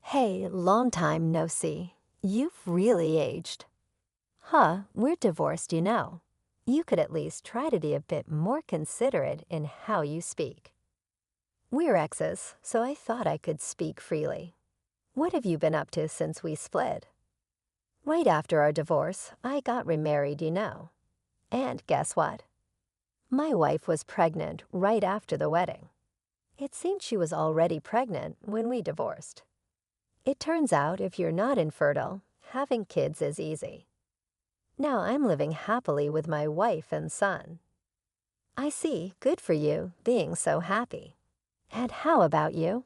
Hey, long time no see. You've really aged. Huh, we're divorced, you know. You could at least try to be a bit more considerate in how you speak. We're exes, so I thought I could speak freely. What have you been up to since we split? Right after our divorce, I got remarried, you know. And guess what? My wife was pregnant right after the wedding. It seemed she was already pregnant when we divorced. It turns out if you're not infertile, having kids is easy. Now I'm living happily with my wife and son. I see, good for you, being so happy. And how about you?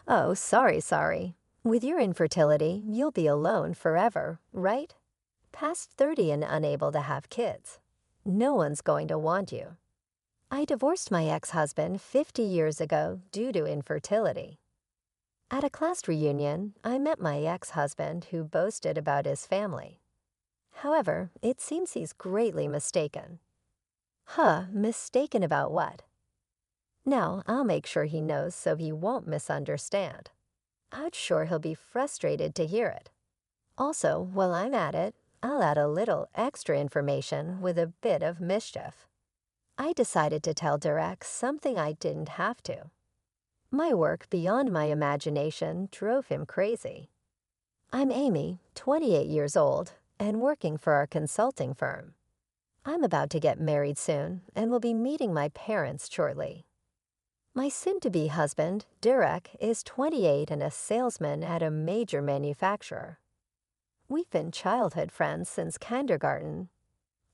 Oh, sorry. With your infertility, you'll be alone forever, right? Past 30 and unable to have kids. No one's going to want you. I divorced my ex-husband 50 years ago due to infertility. At a class reunion, I met my ex-husband who boasted about his family. However, it seems he's greatly mistaken. Huh, mistaken about what? Now, I'll make sure he knows so he won't misunderstand. I'm sure he'll be frustrated to hear it. Also, while I'm at it, I'll add a little extra information with a bit of mischief. I decided to tell Derek something I didn't have to. My work beyond my imagination drove him crazy. I'm Amy, 28 years old, and working for our consulting firm. I'm about to get married soon and will be meeting my parents shortly. My soon-to-be husband, Derek, is 28 and a salesman at a major manufacturer. We've been childhood friends since kindergarten.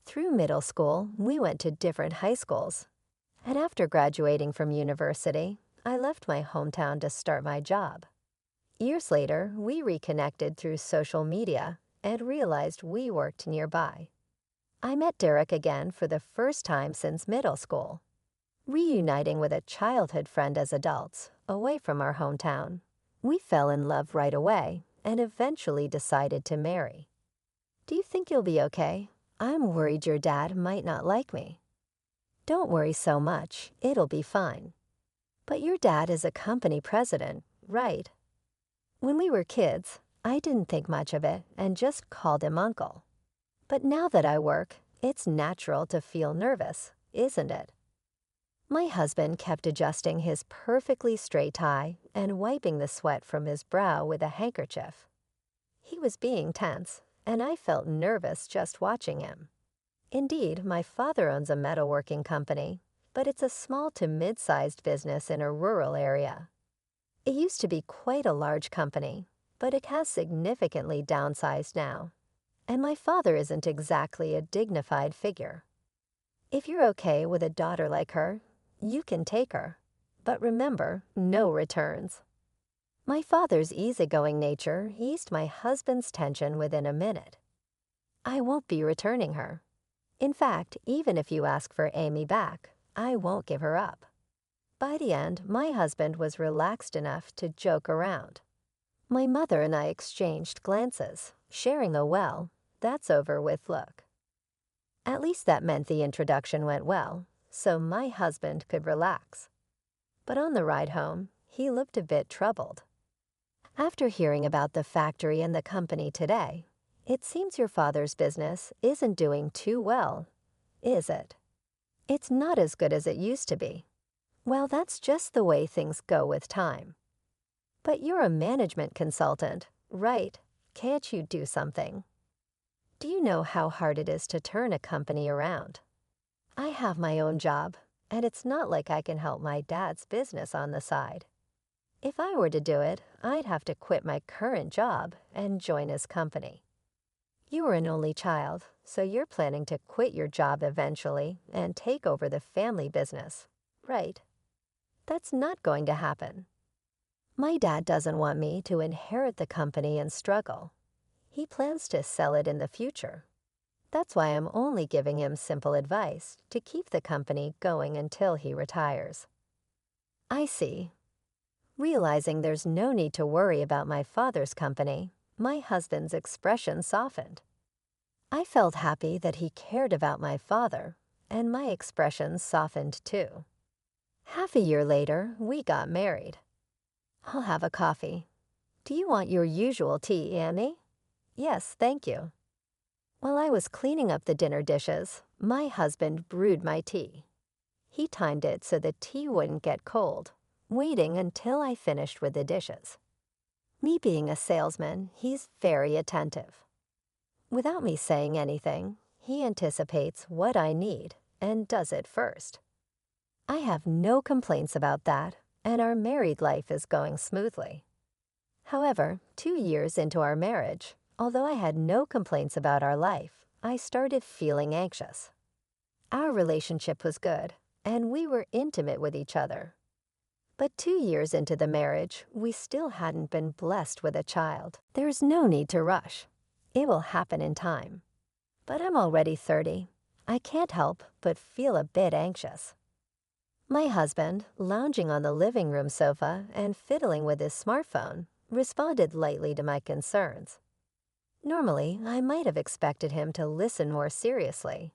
Through middle school, we went to different high schools. And after graduating from university, I left my hometown to start my job. Years later, we reconnected through social media and realized we worked nearby. I met Derek again for the first time since middle school. Reuniting with a childhood friend as adults, away from our hometown, we fell in love right away and eventually decided to marry. Do you think you'll be okay? I'm worried your dad might not like me. Don't worry so much, it'll be fine. But your dad is a company president, right? When we were kids, I didn't think much of it and just called him uncle. But now that I work, it's natural to feel nervous, isn't it? My husband kept adjusting his perfectly straight tie and wiping the sweat from his brow with a handkerchief. He was being tense, and I felt nervous just watching him. Indeed, my father owns a metalworking company, but it's a small to mid-sized business in a rural area. It used to be quite a large company, but it has significantly downsized now. And my father isn't exactly a dignified figure. If you're okay with a daughter like her, you can take her. But remember, no returns. My father's easygoing nature eased my husband's tension within a minute. I won't be returning her. In fact, even if you ask for Amy back, I won't give her up. By the end, my husband was relaxed enough to joke around. My mother and I exchanged glances, sharing a well, that's over with look. At least that meant the introduction went well, so my husband could relax. But on the ride home, he looked a bit troubled. After hearing about the factory and the company today, it seems your father's business isn't doing too well, is it? It's not as good as it used to be. Well, that's just the way things go with time. But you're a management consultant, right? Can't you do something? Do you know how hard it is to turn a company around? I have my own job, and it's not like I can help my dad's business on the side. If I were to do it, I'd have to quit my current job and join his company. You are an only child, so you're planning to quit your job eventually and take over the family business, right? That's not going to happen. My dad doesn't want me to inherit the company and struggle. He plans to sell it in the future. That's why I'm only giving him simple advice to keep the company going until he retires. I see. Realizing there's no need to worry about my father's company, my husband's expression softened. I felt happy that he cared about my father, and my expression softened too. Half a year later, we got married. I'll have a coffee. Do you want your usual tea, Annie? Yes, thank you. While I was cleaning up the dinner dishes, my husband brewed my tea. He timed it so the tea wouldn't get cold, waiting until I finished with the dishes. Me being a salesman, he's very attentive. Without me saying anything, he anticipates what I need and does it first. I have no complaints about that, and our married life is going smoothly. However, 2 years into our marriage, although I had no complaints about our life, I started feeling anxious. Our relationship was good, and we were intimate with each other. But 2 years into the marriage, we still hadn't been blessed with a child. There's no need to rush. It will happen in time. But I'm already 30. I can't help but feel a bit anxious. My husband, lounging on the living room sofa and fiddling with his smartphone, responded lightly to my concerns. Normally, I might have expected him to listen more seriously.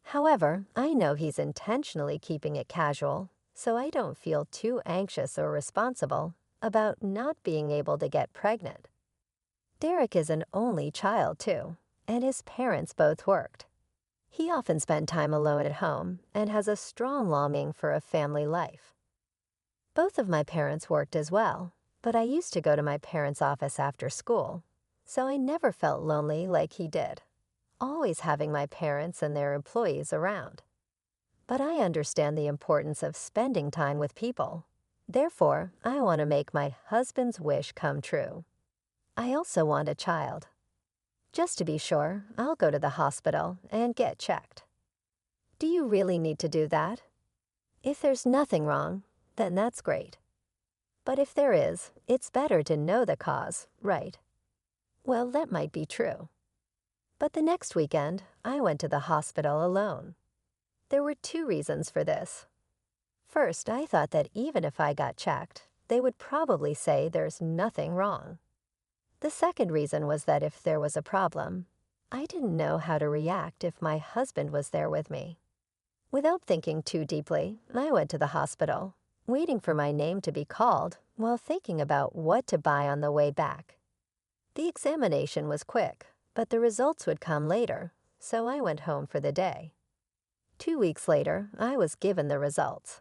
However, I know he's intentionally keeping it casual, so I don't feel too anxious or responsible about not being able to get pregnant. Derek is an only child, too, and his parents both worked. He often spent time alone at home and has a strong longing for a family life. Both of my parents worked as well, but I used to go to my parents' office after school, so I never felt lonely like he did, always having my parents and their employees around. But I understand the importance of spending time with people. Therefore, I want to make my husband's wish come true. I also want a child. Just to be sure, I'll go to the hospital and get checked. Do you really need to do that? If there's nothing wrong, then that's great. But if there is, it's better to know the cause, right? Well, that might be true. But the next weekend, I went to the hospital alone. There were 2 reasons for this. First, I thought that even if I got checked, they would probably say there's nothing wrong. The second reason was that if there was a problem, I didn't know how to react if my husband was there with me. Without thinking too deeply, I went to the hospital, waiting for my name to be called while thinking about what to buy on the way back. The examination was quick, but the results would come later, so I went home for the day. 2 weeks later, I was given the results.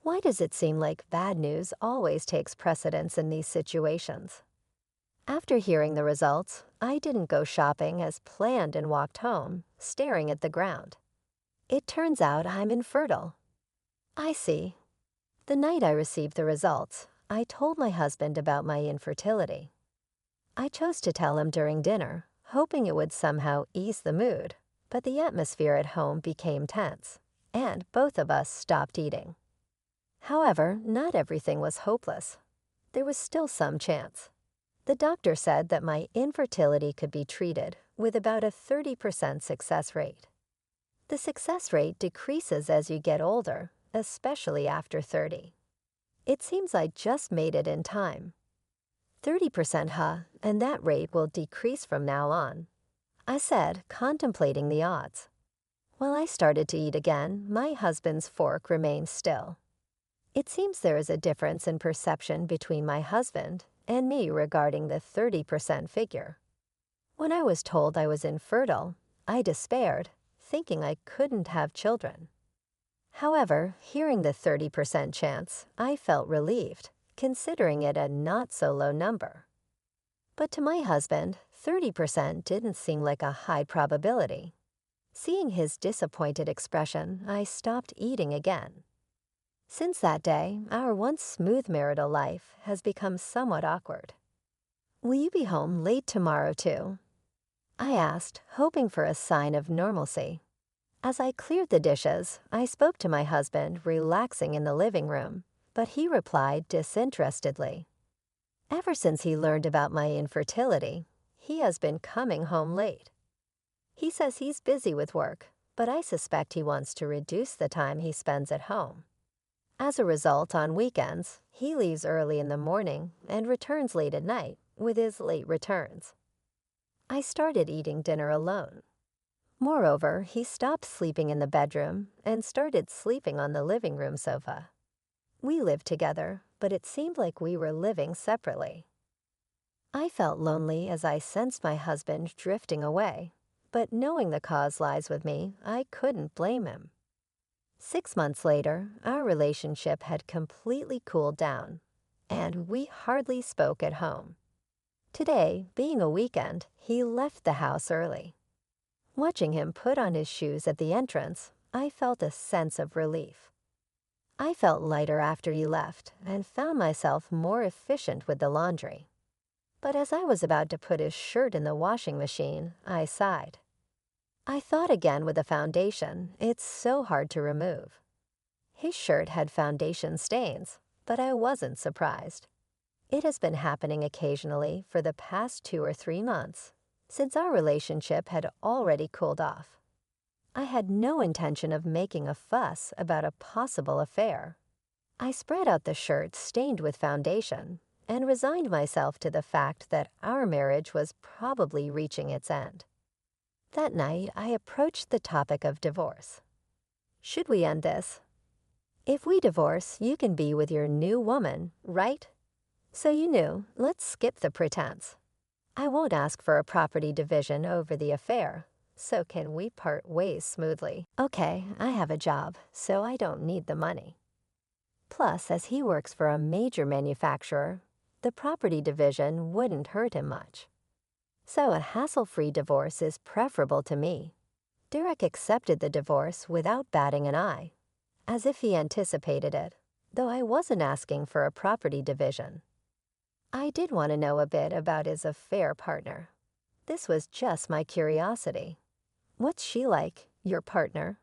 Why does it seem like bad news always takes precedence in these situations? After hearing the results, I didn't go shopping as planned and walked home, staring at the ground. It turns out I'm infertile. I see. The night I received the results, I told my husband about my infertility. I chose to tell him during dinner, hoping it would somehow ease the mood, but the atmosphere at home became tense, and both of us stopped eating. However, not everything was hopeless. There was still some chance. The doctor said that my infertility could be treated with about a 30% success rate. The success rate decreases as you get older, especially after 30. It seems I just made it in time. 30%, huh? And that rate will decrease from now on, I said, contemplating the odds. While I started to eat again, my husband's fork remained still. It seems there is a difference in perception between my husband and me regarding the 30% figure. When I was told I was infertile, I despaired, thinking I couldn't have children. However, hearing the 30% chance, I felt relieved, considering it a not-so-low number. But to my husband, 30% didn't seem like a high probability. Seeing his disappointed expression, I stopped eating again. Since that day, our once smooth marital life has become somewhat awkward. Will you be home late tomorrow, too? I asked, hoping for a sign of normalcy. As I cleared the dishes, I spoke to my husband, relaxing in the living room, but he replied disinterestedly. Ever since he learned about my infertility, he has been coming home late. He says he's busy with work, but I suspect he wants to reduce the time he spends at home. As a result, on weekends, he leaves early in the morning and returns late at night with his late returns. I started eating dinner alone. Moreover, he stopped sleeping in the bedroom and started sleeping on the living room sofa. We lived together, but it seemed like we were living separately. I felt lonely as I sensed my husband drifting away, but knowing the cause lies with me, I couldn't blame him. 6 months later, our relationship had completely cooled down, and we hardly spoke at home. Today, being a weekend, he left the house early. Watching him put on his shoes at the entrance, I felt a sense of relief. I felt lighter after you left and found myself more efficient with the laundry. But as I was about to put his shirt in the washing machine, I sighed. I thought again with the foundation, it's so hard to remove. His shirt had foundation stains, but I wasn't surprised. It has been happening occasionally for the past 2 or 3 months, since our relationship had already cooled off. I had no intention of making a fuss about a possible affair. I spread out the shirt stained with foundation and resigned myself to the fact that our marriage was probably reaching its end. That night, I approached the topic of divorce. Should we end this? If we divorce, you can be with your new woman, right? So you knew, let's skip the pretense. I won't ask for a property division over the affair, so can we part ways smoothly? Okay, I have a job, so I don't need the money. Plus, as he works for a major manufacturer, the property division wouldn't hurt him much. So a hassle-free divorce is preferable to me. Derek accepted the divorce without batting an eye, as if he anticipated it, though I wasn't asking for a property division. I did want to know a bit about his affair partner. This was just my curiosity. What's she like, your partner?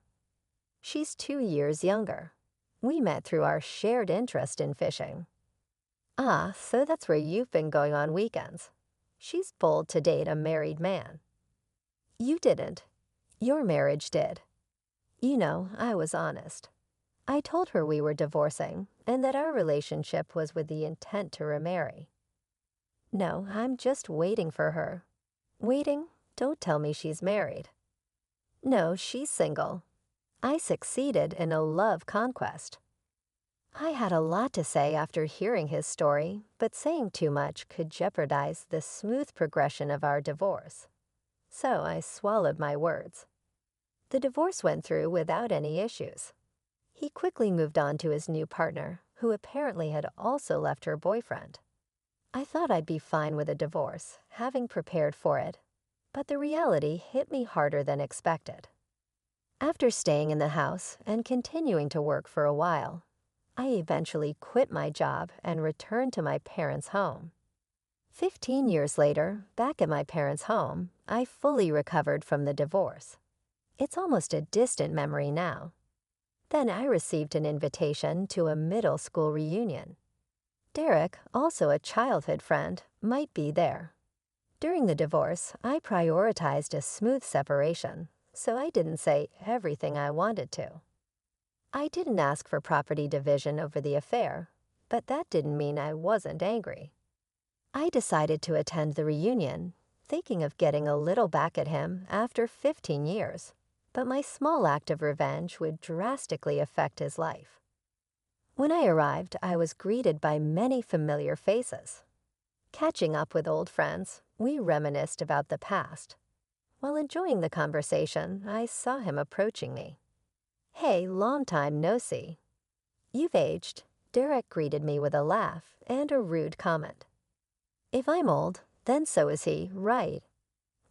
She's 2 years younger. We met through our shared interest in fishing. Ah, so that's where you've been going on weekends. She's bold to date a married man. You didn't. Your marriage did. You know, I was honest. I told her we were divorcing and that our relationship was with the intent to remarry. No, I'm just waiting for her. Waiting? Don't tell me she's married. No, she's single. I succeeded in a love conquest. I had a lot to say after hearing his story, but saying too much could jeopardize the smooth progression of our divorce. So I swallowed my words. The divorce went through without any issues. He quickly moved on to his new partner, who apparently had also left her boyfriend. I thought I'd be fine with a divorce, having prepared for it, but the reality hit me harder than expected. After staying in the house and continuing to work for a while, I eventually quit my job and returned to my parents' home. 15 years later, back at my parents' home, I fully recovered from the divorce. It's almost a distant memory now. Then I received an invitation to a middle school reunion. Derek, also a childhood friend, might be there. During the divorce, I prioritized a smooth separation, so I didn't say everything I wanted to. I didn't ask for property division over the affair, but that didn't mean I wasn't angry. I decided to attend the reunion, thinking of getting a little back at him after 15 years, but my small act of revenge would drastically affect his life. When I arrived, I was greeted by many familiar faces. Catching up with old friends, we reminisced about the past. While enjoying the conversation, I saw him approaching me. Hey, long time no see. You've aged, Derek greeted me with a laugh and a rude comment. If I'm old, then so is he, right?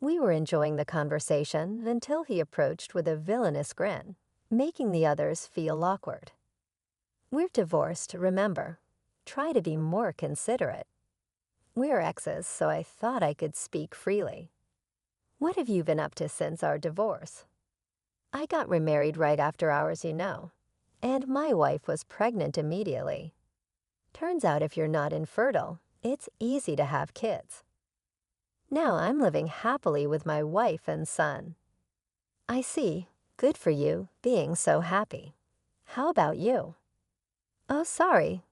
We were enjoying the conversation until he approached with a villainous grin, making the others feel awkward. We're divorced, remember. Try to be more considerate. We're exes, so I thought I could speak freely. What have you been up to since our divorce? I got remarried right after ours, you know, and my wife was pregnant immediately. Turns out if you're not infertile, it's easy to have kids. Now I'm living happily with my wife and son. I see. Good for you, being so happy. How about you? Oh, sorry.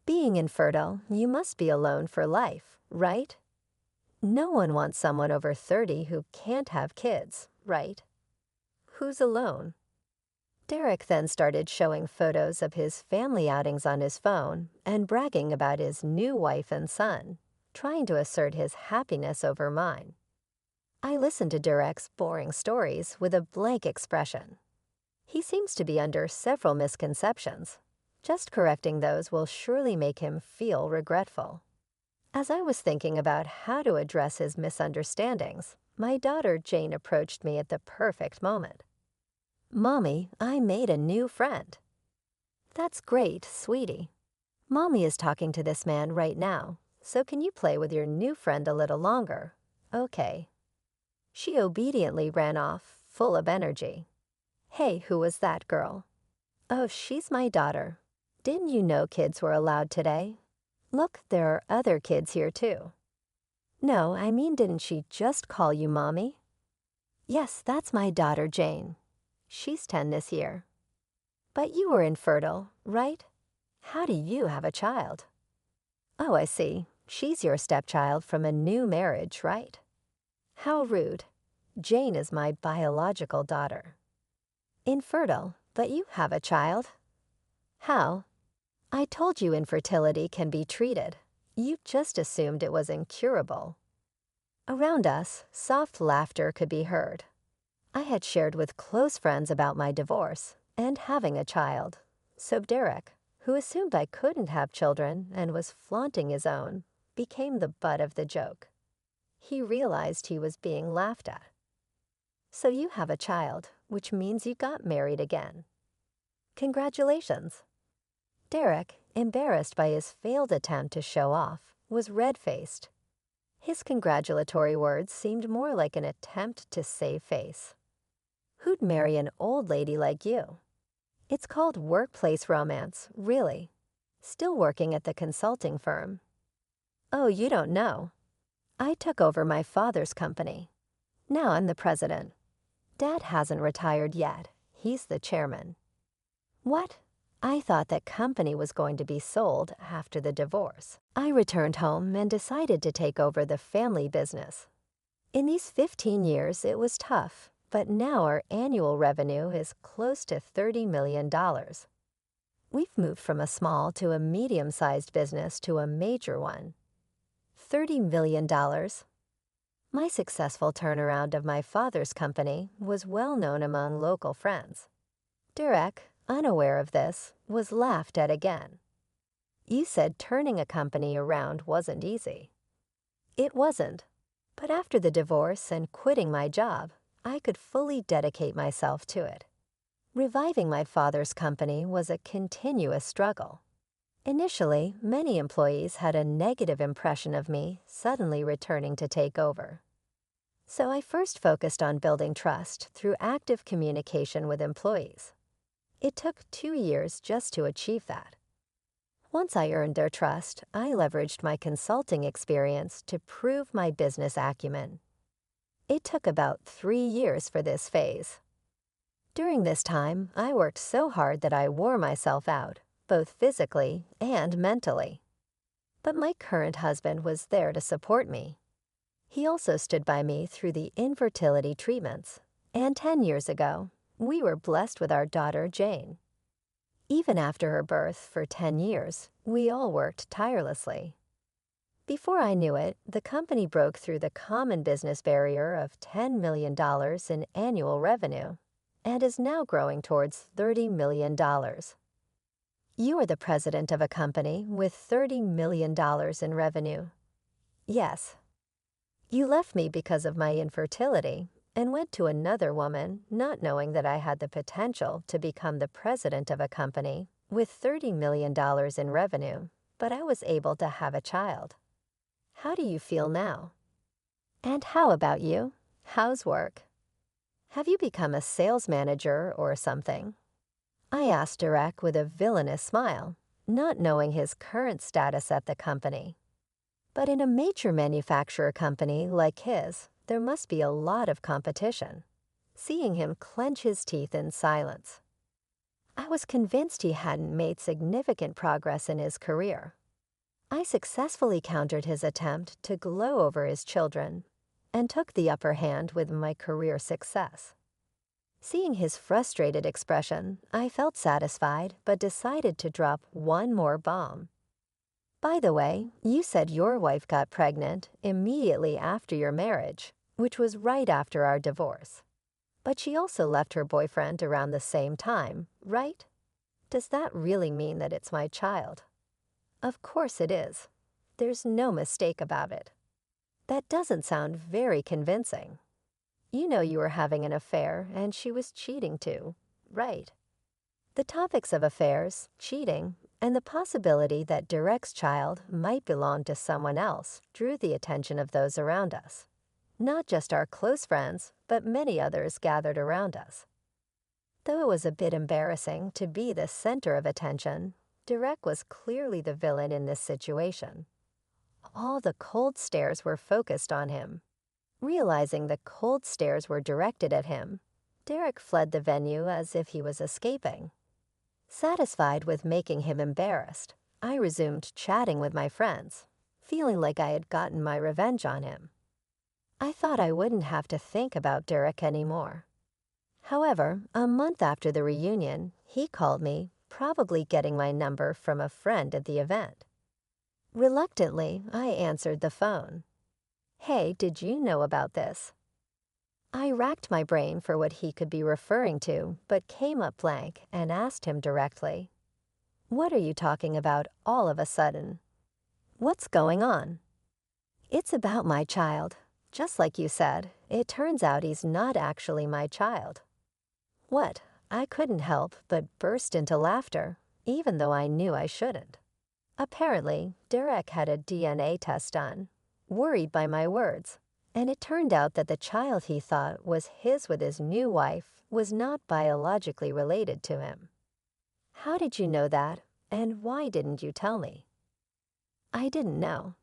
Being infertile, you must be alone for life, right? No one wants someone over 30 who can't have kids, right? Who's alone? Derek then started showing photos of his family outings on his phone and bragging about his new wife and son, trying to assert his happiness over mine. I listened to Durek's boring stories with a blank expression. He seems to be under several misconceptions. Just correcting those will surely make him feel regretful. As I was thinking about how to address his misunderstandings, my daughter Jane approached me at the perfect moment. "Mommy, I made a new friend." "That's great, sweetie. Mommy is talking to this man right now, so can you play with your new friend a little longer?" "Okay." She obediently ran off, full of energy. "Hey, who was that girl?" "Oh, she's my daughter. Didn't you know kids were allowed today? Look, there are other kids here too." "No, I mean, didn't she just call you Mommy?" "Yes, that's my daughter Jane. She's 10 this year." "But you were infertile, right? How do you have a child?" "Oh, I see. She's your stepchild from a new marriage, right?" "How rude. Jane is my biological daughter." "Infertile, but you have a child. How?" "I told you infertility can be treated. You just assumed it was incurable." Around us, soft laughter could be heard. I had shared with close friends about my divorce and having a child, so Derek, who assumed I couldn't have children and was flaunting his own, became the butt of the joke. He realized he was being laughed at. "So you have a child, which means you got married again." "Congratulations." Derek, embarrassed by his failed attempt to show off, was red-faced. His congratulatory words seemed more like an attempt to save face. "Who'd marry an old lady like you?" "It's called workplace romance, really. Still working at the consulting firm." "Oh, you don't know. I took over my father's company. Now I'm the president. Dad hasn't retired yet. He's the chairman." "What? I thought that company was going to be sold after the divorce." I returned home and decided to take over the family business. In these 15 years, it was tough, but now our annual revenue is close to $30 million. We've moved from a small to a medium-sized business to a major one. $30 million. My successful turnaround of my father's company was well known among local friends. Derek, unaware of this, was laughed at again. "You said turning a company around wasn't easy." It wasn't, but after the divorce and quitting my job, I could fully dedicate myself to it. Reviving my father's company was a continuous struggle. Initially, many employees had a negative impression of me suddenly returning to take over. So I first focused on building trust through active communication with employees. It took 2 years just to achieve that. Once I earned their trust, I leveraged my consulting experience to prove my business acumen. It took about 3 years for this phase. During this time, I worked so hard that I wore myself out, both physically and mentally. But my current husband was there to support me. He also stood by me through the infertility treatments, and 10 years ago, we were blessed with our daughter Jane. Even after her birth for 10 years, we all worked tirelessly. Before I knew it, the company broke through the common business barrier of $10 million in annual revenue and is now growing towards $30 million. You are the president of a company with $30 million in revenue. Yes. You left me because of my infertility and went to another woman, not knowing that I had the potential to become the president of a company with $30 million in revenue, but I was able to have a child. How do you feel now? And how about you? How's work? Have you become a sales manager or something? I asked Derek with a villainous smile, not knowing his current status at the company. But in a major manufacturer company like his, there must be a lot of competition. Seeing him clench his teeth in silence. I was convinced he hadn't made significant progress in his career. I successfully countered his attempt to glow over his children and took the upper hand with my career success. Seeing his frustrated expression, I felt satisfied but decided to drop one more bomb. By the way, you said your wife got pregnant immediately after your marriage, which was right after our divorce. But she also left her boyfriend around the same time, right? Does that really mean that it's my child? Of course it is. There's no mistake about it. That doesn't sound very convincing. You know you were having an affair and she was cheating too, right? The topics of affairs, cheating, and the possibility that Derek's child might belong to someone else drew the attention of those around us. Not just our close friends, but many others gathered around us. Though it was a bit embarrassing to be the center of attention, Derek was clearly the villain in this situation. All the cold stares were focused on him. Realizing the cold stares were directed at him, Derek fled the venue as if he was escaping. Satisfied with making him embarrassed, I resumed chatting with my friends, feeling like I had gotten my revenge on him. I thought I wouldn't have to think about Derek anymore. However, a month after the reunion, he called me, probably getting my number from a friend at the event. Reluctantly, I answered the phone. "Hey, did you know about this?" I racked my brain for what he could be referring to, but came up blank and asked him directly, "What are you talking about all of a sudden? What's going on?" "It's about my child. Just like you said, it turns out he's not actually my child." What? I couldn't help but burst into laughter, even though I knew I shouldn't. Apparently, Derek had a DNA test done, worried by my words, and it turned out that the child he thought was his with his new wife was not biologically related to him. "How did you know that, and why didn't you tell me?" "I didn't know.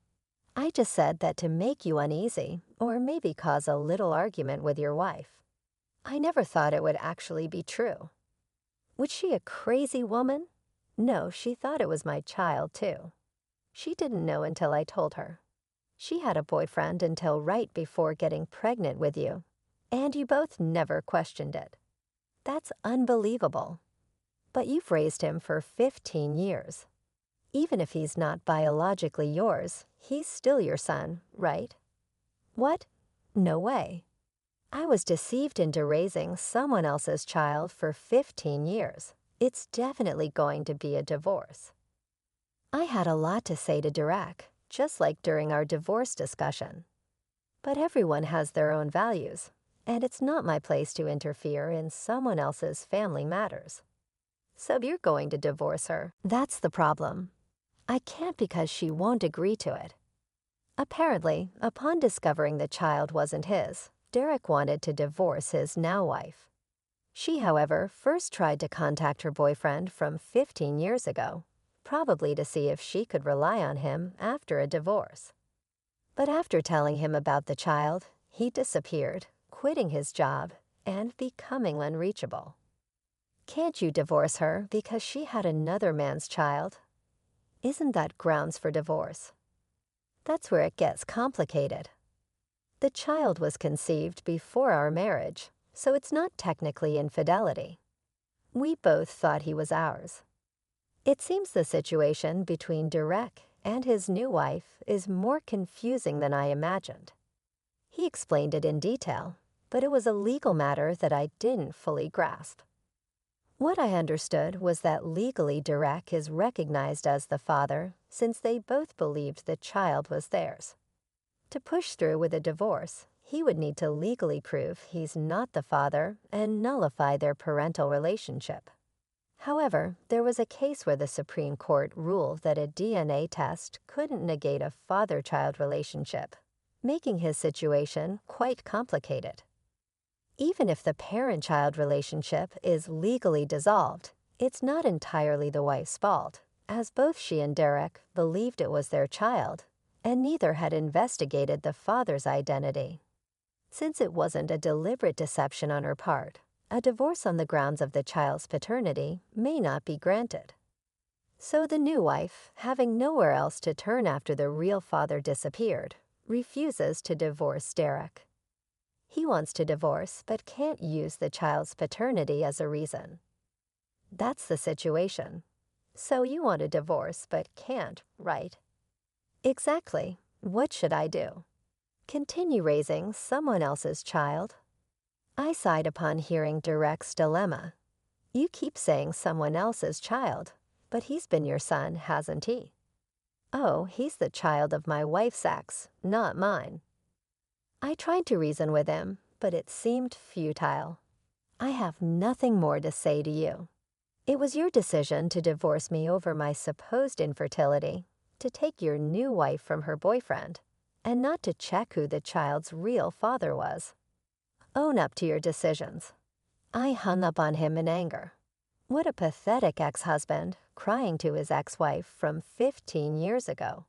I just said that to make you uneasy, or maybe cause a little argument with your wife. I never thought it would actually be true." Was she a crazy woman? No, she thought it was my child, too. She didn't know until I told her. She had a boyfriend until right before getting pregnant with you, and you both never questioned it. That's unbelievable. But you've raised him for 15 years. Even if he's not biologically yours, he's still your son, right? What? No way. I was deceived into raising someone else's child for 15 years. It's definitely going to be a divorce. I had a lot to say to Derek, just like during our divorce discussion. But everyone has their own values, and it's not my place to interfere in someone else's family matters. "So you're going to divorce her?" "That's the problem. I can't because she won't agree to it." Apparently, upon discovering the child wasn't his, Derek wanted to divorce his now wife. She, however, first tried to contact her boyfriend from 15 years ago, probably to see if she could rely on him after a divorce. But after telling him about the child, he disappeared, quitting his job and becoming unreachable. Can't you divorce her because she had another man's child? Isn't that grounds for divorce? That's where it gets complicated. The child was conceived before our marriage, so it's not technically infidelity. We both thought he was ours. It seems the situation between Derek and his new wife is more confusing than I imagined. He explained it in detail, but it was a legal matter that I didn't fully grasp. What I understood was that legally Derek is recognized as the father since they both believed the child was theirs. To push through with a divorce, he would need to legally prove he's not the father and nullify their parental relationship. However, there was a case where the Supreme Court ruled that a DNA test couldn't negate a father-child relationship, making his situation quite complicated. Even if the parent-child relationship is legally dissolved, it's not entirely the wife's fault, as both she and Derek believed it was their child, and neither had investigated the father's identity. Since it wasn't a deliberate deception on her part, a divorce on the grounds of the child's paternity may not be granted. So the new wife, having nowhere else to turn after the real father disappeared, refuses to divorce Derek. He wants to divorce but can't use the child's paternity as a reason. That's the situation. So you want a divorce but can't, right? Exactly. What should I do? Continue raising someone else's child? I sighed upon hearing Derek's dilemma. You keep saying someone else's child, but he's been your son, hasn't he? Oh, he's the child of my wife's ex, not mine. I tried to reason with him, but it seemed futile. I have nothing more to say to you. It was your decision to divorce me over my supposed infertility, to take your new wife from her boyfriend, and not to check who the child's real father was. Own up to your decisions. I hung up on him in anger. What a pathetic ex-husband, crying to his ex-wife from 15 years ago.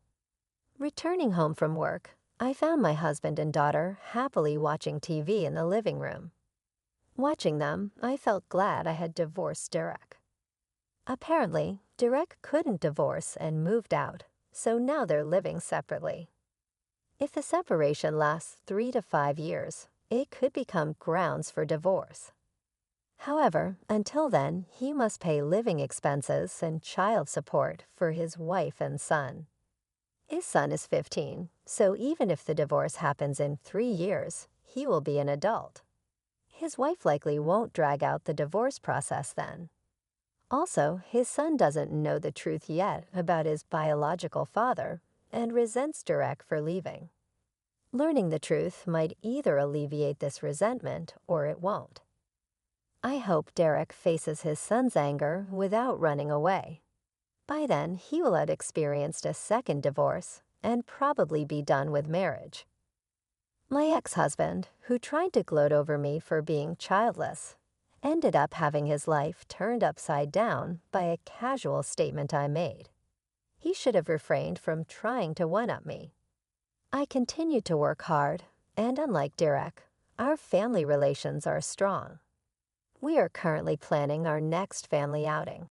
Returning home from work, I found my husband and daughter happily watching TV in the living room. Watching them, I felt glad I had divorced Derek. Apparently, Derek couldn't divorce and moved out, so now they're living separately. If the separation lasts 3 to 5 years, it could become grounds for divorce. However, until then, he must pay living expenses and child support for his wife and son. His son is 15, so even if the divorce happens in 3 years, he will be an adult. His wife likely won't drag out the divorce process then. Also, his son doesn't know the truth yet about his biological father and resents Derek for leaving. Learning the truth might either alleviate this resentment or it won't. I hope Derek faces his son's anger without running away. By then, he will have experienced a second divorce and probably be done with marriage. My ex-husband, who tried to gloat over me for being childless, ended up having his life turned upside down by a casual statement I made. He should have refrained from trying to one-up me. I continued to work hard, and unlike Derek, our family relations are strong. We are currently planning our next family outing.